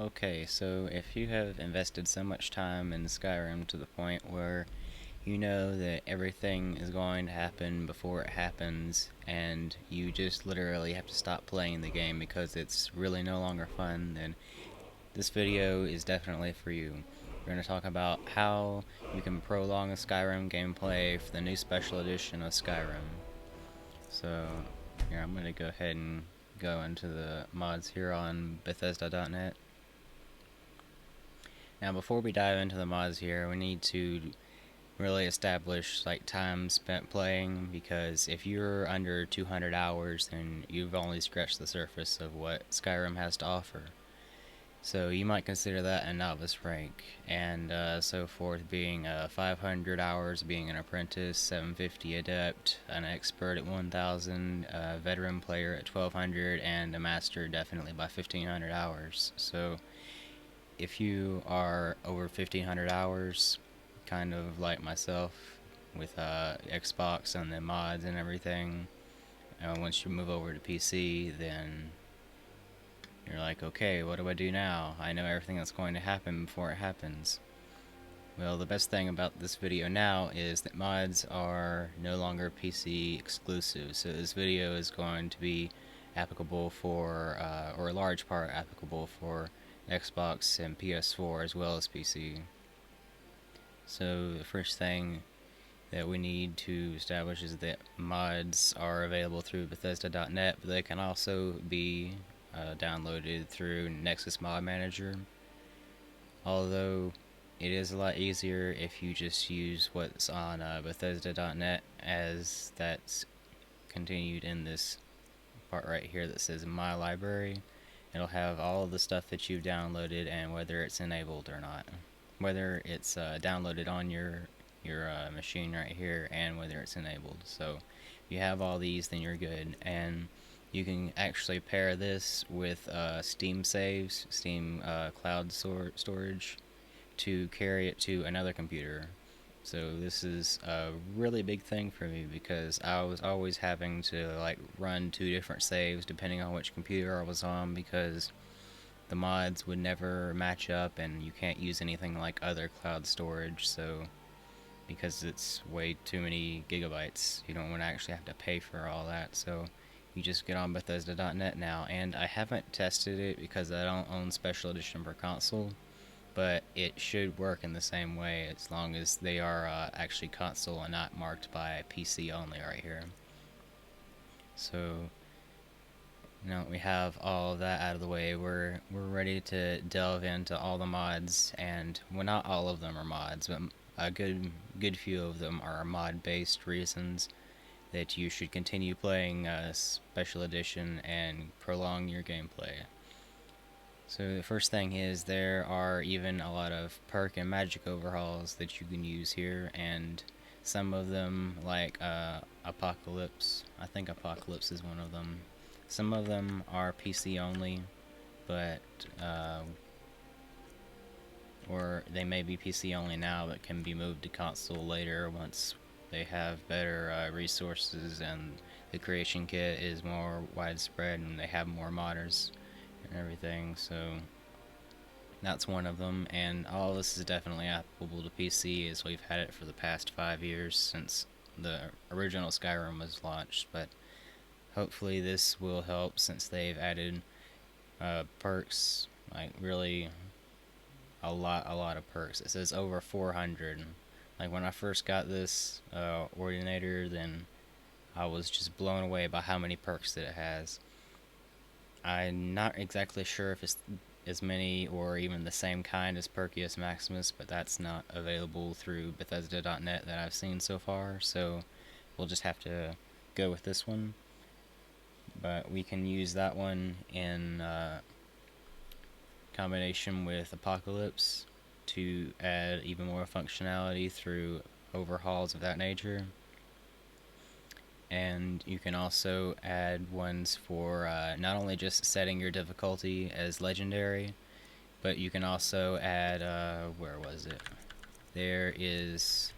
Okay, so if you have invested so much time in Skyrim to the point where you know that everything is going to happen before it happens, and you just literally have to stop playing the game because it's really no longer fun, then this video is definitely for you. We're going to talk about how you can prolong the Skyrim gameplay for the new special edition of Skyrim. So, here, I'm going to go ahead and go into the mods here on Bethesda.net. Now, before we dive into the mods here, we need to really establish like time spent playing, because if you're under 200 hours, then you've only scratched the surface of what Skyrim has to offer. So you might consider that a novice rank, and so forth, being 500 hours being an apprentice, 750 adept, an expert at 1000, a veteran player at 1200, and a master definitely by 1500 hours. So if you are over 1500 hours, kind of like myself, with Xbox and the mods and everything, once you move over to PC, then you're like, okay, what do I do now? I know everything that's going to happen before it happens. Well, the best thing about this video now is that mods are no longer PC exclusive, so this video is going to be applicable for, or a large part applicable for Xbox and PS4 as well as PC. So the first thing that we need to establish is that mods are available through Bethesda.net, but they can also be downloaded through Nexus Mod Manager. Although it is a lot easier if you just use what's on Bethesda.net, as that's continued in this part right here that says My Library. It'll have all of the stuff that you've downloaded and whether it's enabled or not. Whether it's downloaded on your machine right here and whether it's enabled. So if you have all these, then you're good. And you can actually pair this with Steam saves, Steam cloud storage, to carry it to another computer. So this is a really big thing for me, because I was always having to like run 2 different saves depending on which computer I was on, because the mods would never match up, and you can't use anything like other cloud storage, so because it's way too many gigabytes, you don't want to actually have to pay for all that. So you just get on Bethesda.net now, and I haven't tested it because I don't own Special Edition for console, but it should work in the same way as long as they are actually console and not marked by PC only right here. So now that we have all of that out of the way, we're ready to delve into all the mods, and well, not all of them are mods, but a good few of them are mod-based reasons that you should continue playing Special Edition and prolong your gameplay. So the first thing is there are even a lot of perk and magic overhauls that you can use here, and some of them, like Apocalypse, I think Apocalypse is one of them. Some of them are PC only, but or they may be PC only now but can be moved to console later once they have better resources and the creation kit is more widespread and they have more modders and everything. So that's one of them, and all this is definitely applicable to PC, as we've had it for the past 5 years since the original Skyrim was launched. But hopefully this will help, since they've added perks, like really a lot of perks. It says over 400. Like when I first got this Ordinator, then I was just blown away by how many perks that it has. I'm not exactly sure if it's as many or even the same kind as Perkius Maximus, but that's not available through Bethesda.net that I've seen so far, so we'll just have to go with this one. But we can use that one in combination with Apocalypse to add even more functionality through overhauls of that nature. And you can also add ones for not only just setting your difficulty as legendary, but you can also add, where was it? There is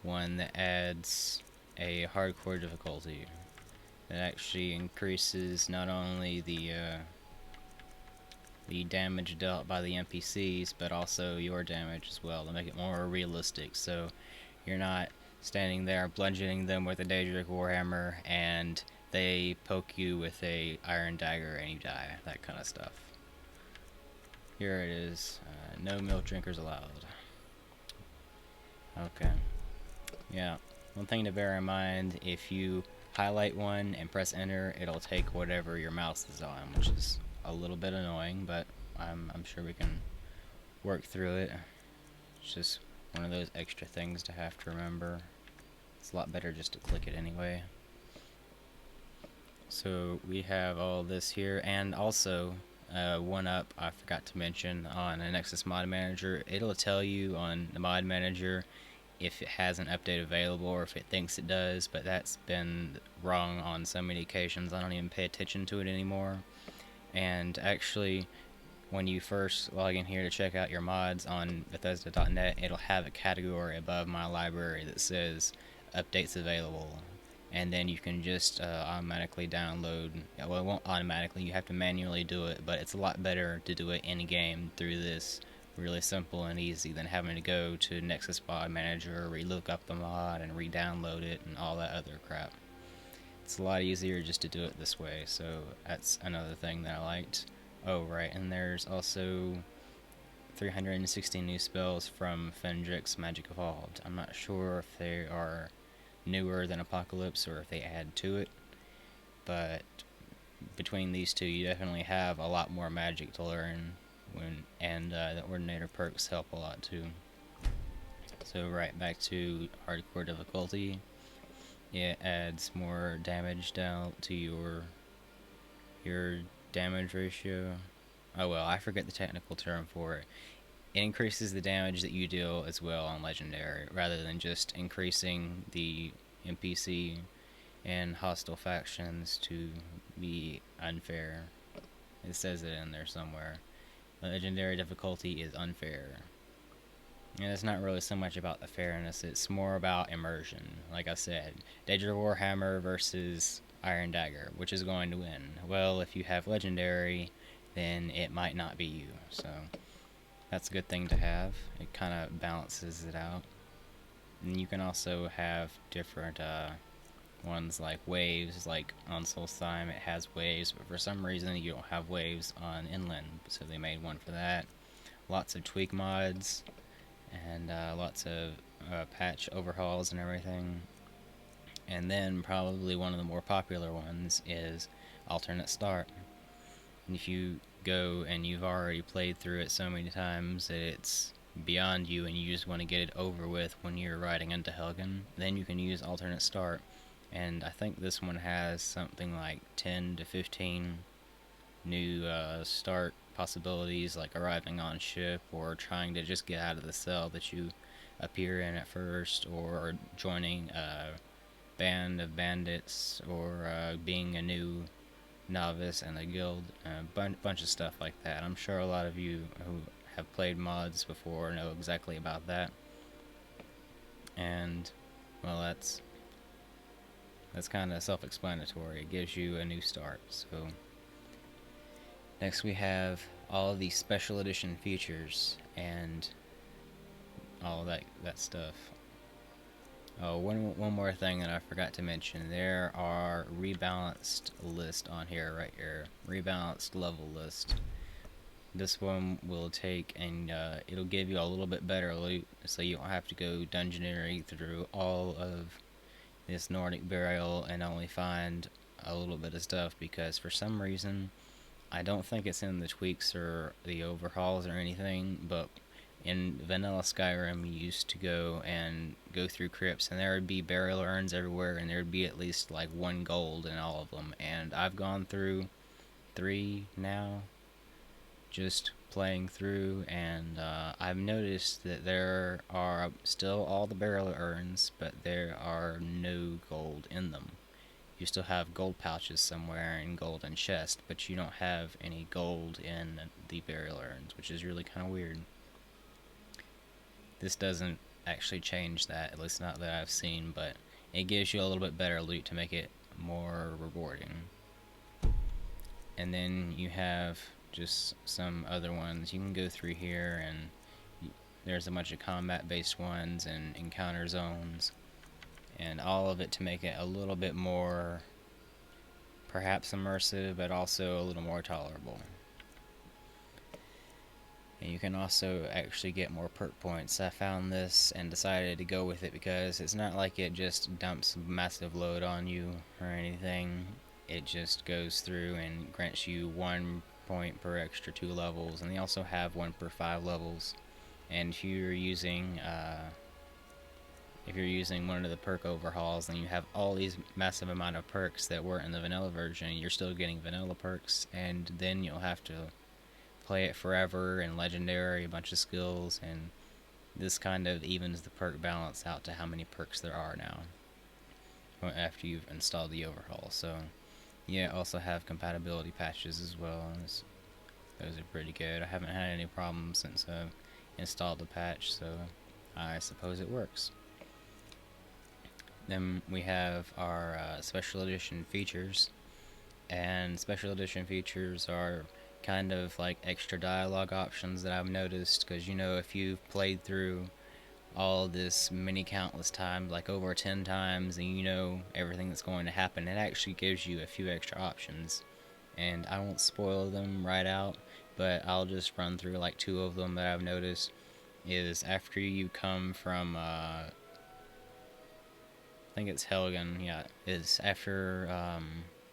one that adds a hardcore difficulty that actually increases not only the the damage dealt by the NPCs, but also your damage as well to make it more realistic. So you're not standing there bludgeoning them with a Daedric Warhammer and they poke you with a iron dagger and you die. That kind of stuff. Here it is. No milk drinkers allowed. Okay. Yeah. One thing to bear in mind, if you highlight one and press enter, it'll take whatever your mouse is on, which is a little bit annoying, but I'm sure we can work through it. It's just one of those extra things to have to remember. It's a lot better just to click it anyway. So we have all this here, and also one up I forgot to mention on a Nexus Mod Manager. It'll tell you on the Mod Manager if it has an update available or if it thinks it does, but that's been wrong on so many occasions I don't even pay attention to it anymore. And actually, when you first log in here to check out your mods on Bethesda.net, it'll have a category above my library that says updates available, and then you can just automatically download. Well, it won't automatically, you have to manually do it, but it's a lot better to do it in game through this. Really simple and easy than having to go to Nexus Mod Manager, re-look up the mod and re-download it and all that other crap. It's a lot easier just to do it this way, so that's another thing that I liked. Oh right, and there's also 360 new spells from Fendrix Magic Evolved. I'm not sure if they are newer than Apocalypse or if they add to it, but between these two you definitely have a lot more magic to learn, and the Ordinator perks help a lot too. So right back to hardcore difficulty, it adds more damage down to your damage ratio. Oh well, I forget the technical term for it. It increases the damage that you deal as well on Legendary, rather than just increasing the NPC and hostile factions to be unfair. It says it in there somewhere. Legendary difficulty is unfair. And it's not really so much about the fairness, it's more about immersion. Like I said, Daedric Warhammer versus Iron Dagger, which is going to win? Well, if you have Legendary, then it might not be you. So that's a good thing to have. It kind of balances it out. And you can also have different ones like waves, like on Solstheim it has waves, but for some reason you don't have waves on Inland, so they made one for that. Lots of tweak mods, and lots of patch overhauls and everything. And then probably one of the more popular ones is alternate start. And if you go and you've already played through it so many times that it's beyond you and you just want to get it over with when you're riding into Helgen, then you can use alternate start. And I think this one has something like 10 to 15 new start possibilities, like arriving on ship or trying to just get out of the cell that you appear in at first, or joining a band of bandits, or being a new novice in a guild, a bunch of stuff like that. I'm sure a lot of you who have played mods before know exactly about that. And well, that's kind of self-explanatory. It gives you a new start. So next we have all the special edition features and all that stuff. Oh, one more thing that I forgot to mention. There are rebalanced lists on here, right here. Rebalanced level list. This one will take and it'll give you a little bit better loot, so you don't have to go dungeoneering through all of this Nordic burial and only find a little bit of stuff, because for some reason, I don't think it's in the tweaks or the overhauls or anything, but in vanilla Skyrim, you used to go through crypts, and there would be burial urns everywhere, and there would be at least like 1 gold in all of them. And I've gone through 3 now, just playing through, and I've noticed that there are still all the burial urns, but there are no gold in them. You still have gold pouches somewhere and gold in chest, but you don't have any gold in the burial urns, which is really kind of weird. This doesn't actually change that, at least not that I've seen, but it gives you a little bit better loot to make it more rewarding. And then you have just some other ones. You can go through here and there's a bunch of combat based ones and encounter zones, and all of it to make it a little bit more perhaps immersive, but also a little more tolerable. And you can also actually get more perk points. I found this and decided to go with it because it's not like it just dumps a massive load on you or anything. It just goes through and grants you 1 point per extra 2 levels, and they also have 1 per 5 levels. And if you're using one of the perk overhauls, then you have all these massive amount of perks that weren't in the vanilla version. You're still getting vanilla perks, and then you'll have to play it forever and legendary, a bunch of skills, and this kind of evens the perk balance out to how many perks there are now after you've installed the overhaul. So yeah, also have compatibility patches as well. Those are pretty good. I haven't had any problems since I've installed the patch, so I suppose it works. Then we have our special edition features, and special edition features are kind of like extra dialogue options that I've noticed, because you know, if you've played through all this many countless times, like over 10 times, and you know everything that's going to happen, it actually gives you a few extra options. And I won't spoil them right out, but I'll just run through like 2 of them that I've noticed. Is after you come from I think it's Helgen, yeah, is after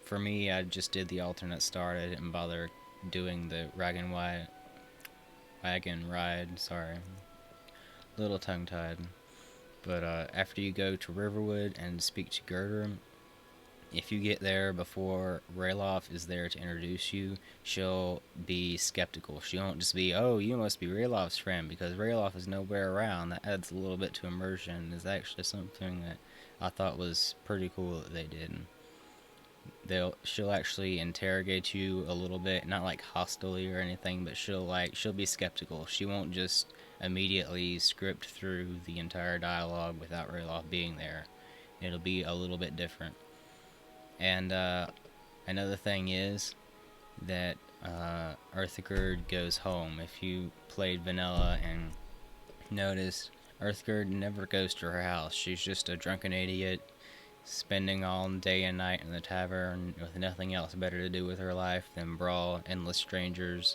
for me, I just did the alternate start. I didn't bother doing the wagon ride, sorry, a little tongue-tied. But after you go to Riverwood and speak to Gerder, if you get there before Ralof is there to introduce you, she'll be skeptical. She won't just be, oh, you must be Ralof's friend, because Ralof is nowhere around. That adds a little bit to immersion. Is actually something that I thought was pretty cool that they did. She'll actually interrogate you a little bit, not like hostilely or anything, but she'll be skeptical. She won't just immediately script through the entire dialogue without Ralof being there. It'll be a little bit different. And another thing is that Urthgerd goes home. If you played vanilla and noticed, Urthgerd never goes to her house. She's just a drunken idiot spending all day and night in the tavern with nothing else better to do with her life than brawl endless strangers.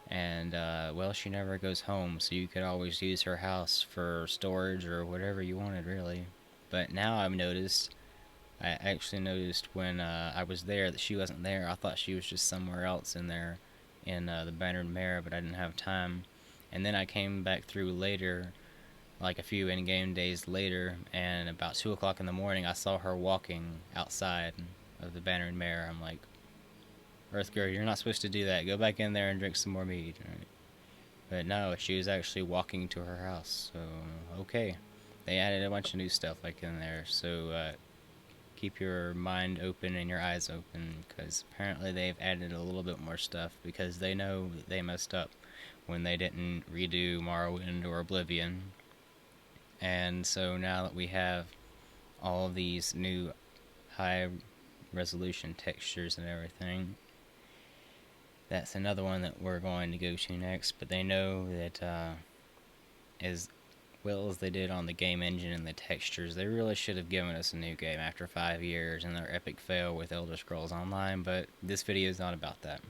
And well, she never goes home, so you could always use her house for storage or whatever you wanted, really. But now I actually noticed when I was there that she wasn't there. I thought she was just somewhere else in there in the Bannered Mare, but I didn't have time. And then I came back through later, like a few in-game days later, and about 2 o'clock in the morning I saw her walking outside of the Bannered Mare. I'm like, Urthgerd, you're not supposed to do that. Go back in there and drink some more mead. Right? But no, she was actually walking to her house. So, okay. They added a bunch of new stuff like in there, so keep your mind open and your eyes open, because apparently they've added a little bit more stuff, because they know that they messed up when they didn't redo Morrowind or Oblivion. And so now that we have all of these new high resolution textures and everything, that's another one that we're going to go to next. But they know that as well as they did on the game engine and the textures, they really should have given us a new game after 5 years and their epic fail with Elder Scrolls Online, but this video is not about that.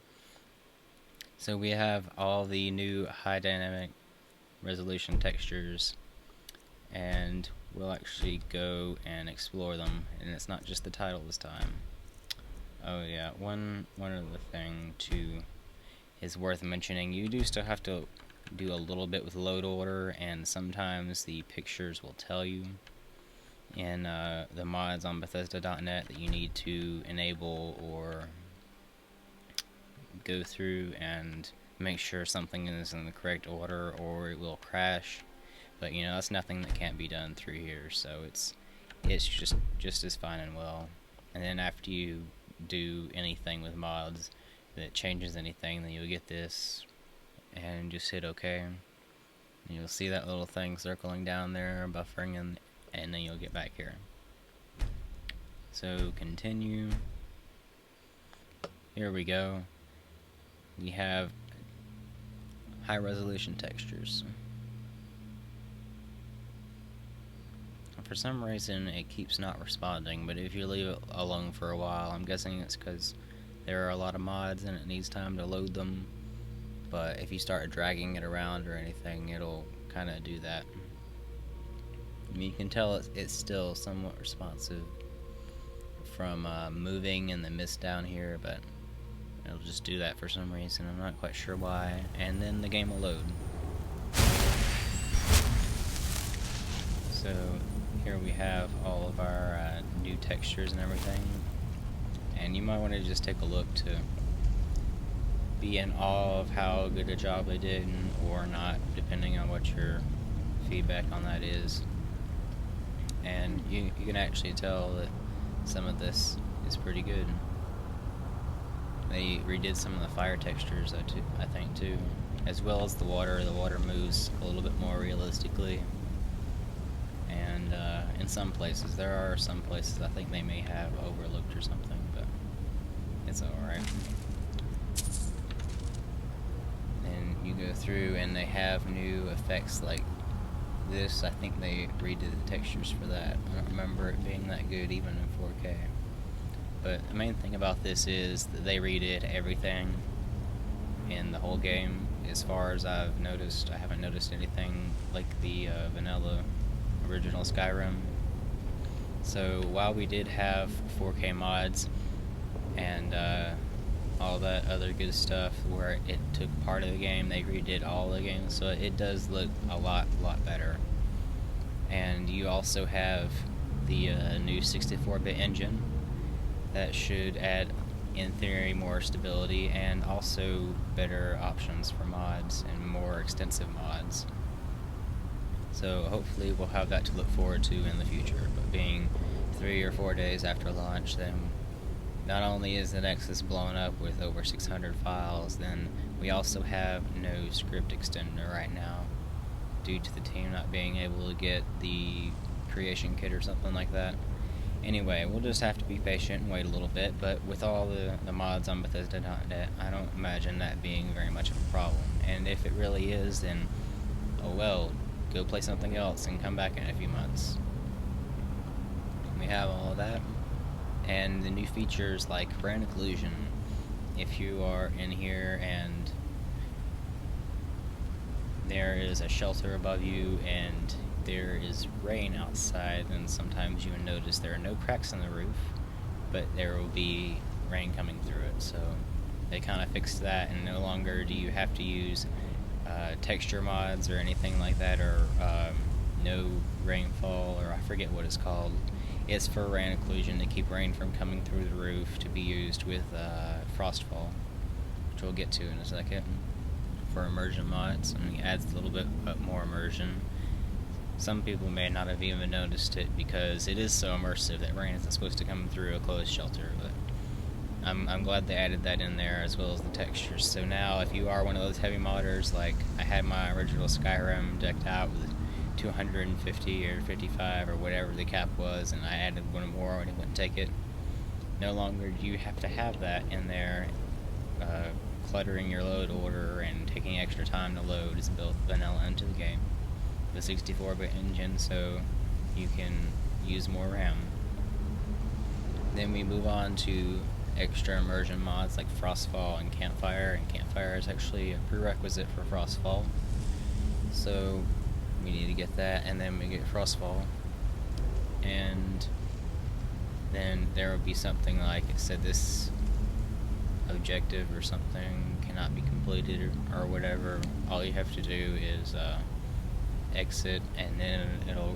So we have all the new high dynamic resolution textures, and we'll actually go and explore them, and it's not just the title this time. Oh yeah, one other thing too is worth mentioning. You do still have to do a little bit with load order, and sometimes the pictures will tell you in the mods on Bethesda.net that you need to enable or go through and make sure something is in the correct order, or it will crash. But you know, that's nothing that can't be done through here, so it's just as fine and well. And then after you do anything with mods that changes anything, then you'll get this and just hit OK, and you'll see that little thing circling down there, buffering, and then you'll get back here. So continue. Here we go. you have high resolution textures. For some reason it keeps not responding, but if you leave it alone for a while, I'm guessing it's because there are a lot of mods and it needs time to load them. But if you start dragging it around or anything, it'll kind of do that. I mean, you can tell it's still somewhat responsive from moving in the mist down here, but it'll just do that for some reason. I'm not quite sure why. And then the game will load. So here we have all of our new textures and everything. And you might want to just take a look to be in awe of how good a job they did, or not, depending on what your feedback on that is. And you can actually tell that some of this is pretty good. They redid some of the fire textures, I think, too, as well as the water. The water moves a little bit more realistically. And in some places, there are some places I think they may have overlooked or something, but it's alright. And you go through and they have new effects like this. I think they redid the textures for that. I don't remember it being that good even in 4K. But the main thing about this is that they redid everything in the whole game. As far as I've noticed, I haven't noticed anything like the vanilla original Skyrim. So while we did have 4K mods and all that other good stuff where it took part of the game, they redid all the game, so it does look a lot better. And you also have the new 64-bit engine that should add, in theory, more stability and also better options for mods and more extensive mods. So hopefully we'll have that to look forward to in the future. But being 3 or 4 days after launch, then not only is the Nexus blown up with over 600 files, then we also have no script extender right now, due to the team not being able to get the creation kit or something like that. Anyway, we'll just have to be patient and wait a little bit, but with all the mods on Bethesda.net, I don't imagine that being very much of a problem. And if it really is, then, oh well, go play something else and come back in a few months. We have all of that. And the new features like rain occlusion. If you are in here and there is a shelter above you and there is rain outside, then sometimes you will notice there are no cracks in the roof, but there will be rain coming through it. So they kind of fixed that, and no longer do you have to use texture mods or anything like that, or no rainfall, or I forget what it's called. It's for rain occlusion, to keep rain from coming through the roof, to be used with Frostfall, which we'll get to in a second, for immersion mods, and it adds a little bit more immersion. Some people may not have even noticed it because it is so immersive that rain isn't supposed to come through a closed shelter, but I'm glad they added that in there, as well as the textures. So now if you are one of those heavy modders, like I had my original Skyrim decked out with 250 or 55 or whatever the cap was, and I added one more and it wouldn't take it, no longer do you have to have that in there cluttering your load order and taking extra time to load. It's built vanilla into the game, the 64-bit engine, so you can use more RAM. Then we move on to extra immersion mods like Frostfall and Campfire, and Campfire is actually a prerequisite for Frostfall, so we need to get that, and then we get Frostfall, and then there will be something like it said this objective or something cannot be completed or whatever. All you have to do is exit, and then it'll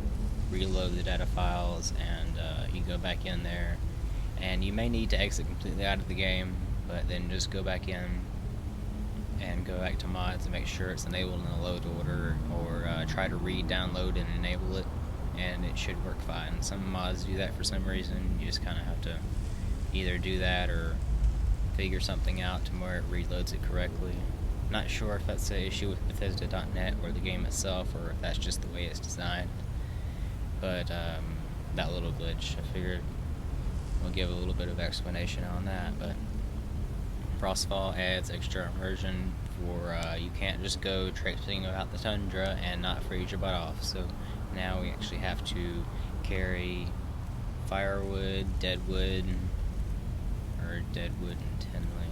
reload the data files, and you go back in there, and you may need to exit completely out of the game, but then just go back in and go back to mods and make sure it's enabled in the load order, or try to re-download and enable it, and it should work fine. Some mods do that for some reason. You just kind of have to either do that or figure something out to where it reloads it correctly. Not sure if that's an issue with Bethesda.net or the game itself, or if that's just the way it's designed, but that little glitch, I figured we'll give a little bit of explanation on that. But Frostfall adds extra immersion for you can't just go traipsing about the tundra and not freeze your butt off. So now we actually have to carry firewood, deadwood, or deadwood and kindling,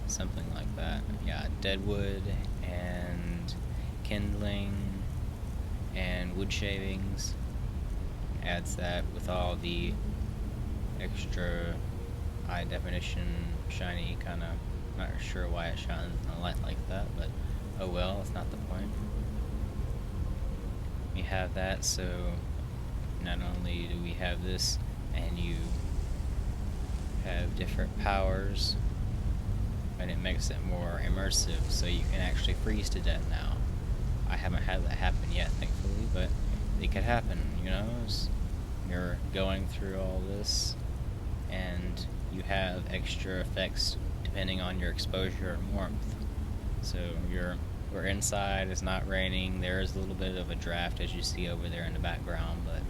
something like that. Yeah, deadwood and kindling and wood shavings. Adds that with all the extra high definition shiny kind of, not sure why it shines in the light like that, but oh well, it's not the point. We have that, so not only do we have this and you have different powers, but it makes it more immersive, so you can actually freeze to death now. I haven't had that happen yet, thankfully, but it could happen, you know? You're going through all this and you have extra effects depending on your exposure and warmth. So we're inside, it's not raining, there is a little bit of a draft as you see over there in the background, but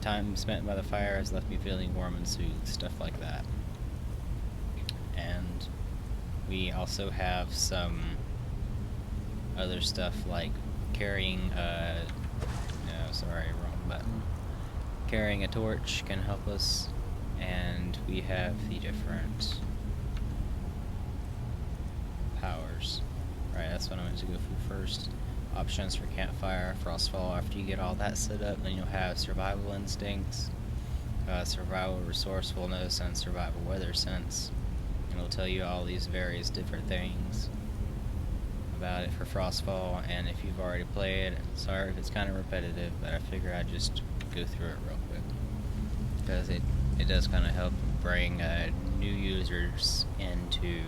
time spent by the fire has left me feeling warm and soothed, stuff like that. And we also have some other stuff like carrying no, sorry, wrong button. Carrying a torch can help us, and we have the different powers. Right, that's what I wanted to go through first. Options for campfire, Frostfall. After you get all that set up, then you'll have survival instincts, survival resourcefulness, and survival weather sense. And it'll tell you all these various different things about it for Frostfall. And if you've already played, sorry if it's kind of repetitive, but I figure I'd just go through it real quick, because it does kind of help bring new users into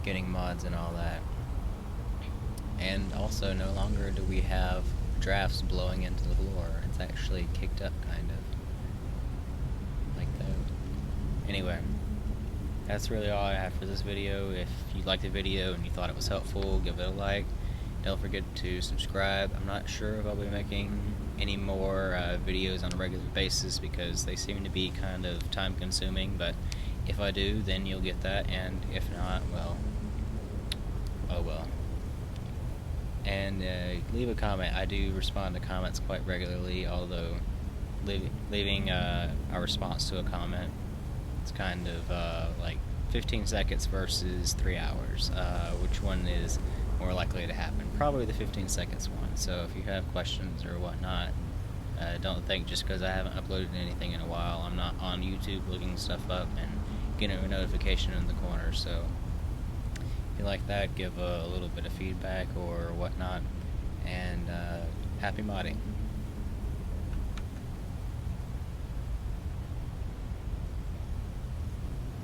getting mods and all that. And also, no longer do we have drafts blowing into the floor. It's actually kicked up, kind of like that. Anyway, that's really all I have for this video. If you liked the video and you thought it was helpful, give it a like. Don't forget to subscribe. I'm not sure if I'll be making any more videos on a regular basis because they seem to be kind of time consuming, but if I do, then you'll get that, and if not, well, oh well. And leave a comment. I do respond to comments quite regularly, although leaving a response to a comment, it's kind of like 15 seconds versus 3 hours. Which one is more likely to happen? Probably the 15 seconds one. So if you have questions or whatnot, don't think just because I haven't uploaded anything in a while, I'm not on YouTube looking stuff up and getting a notification in the corner. So if you like that, give a little bit of feedback or whatnot, and happy modding.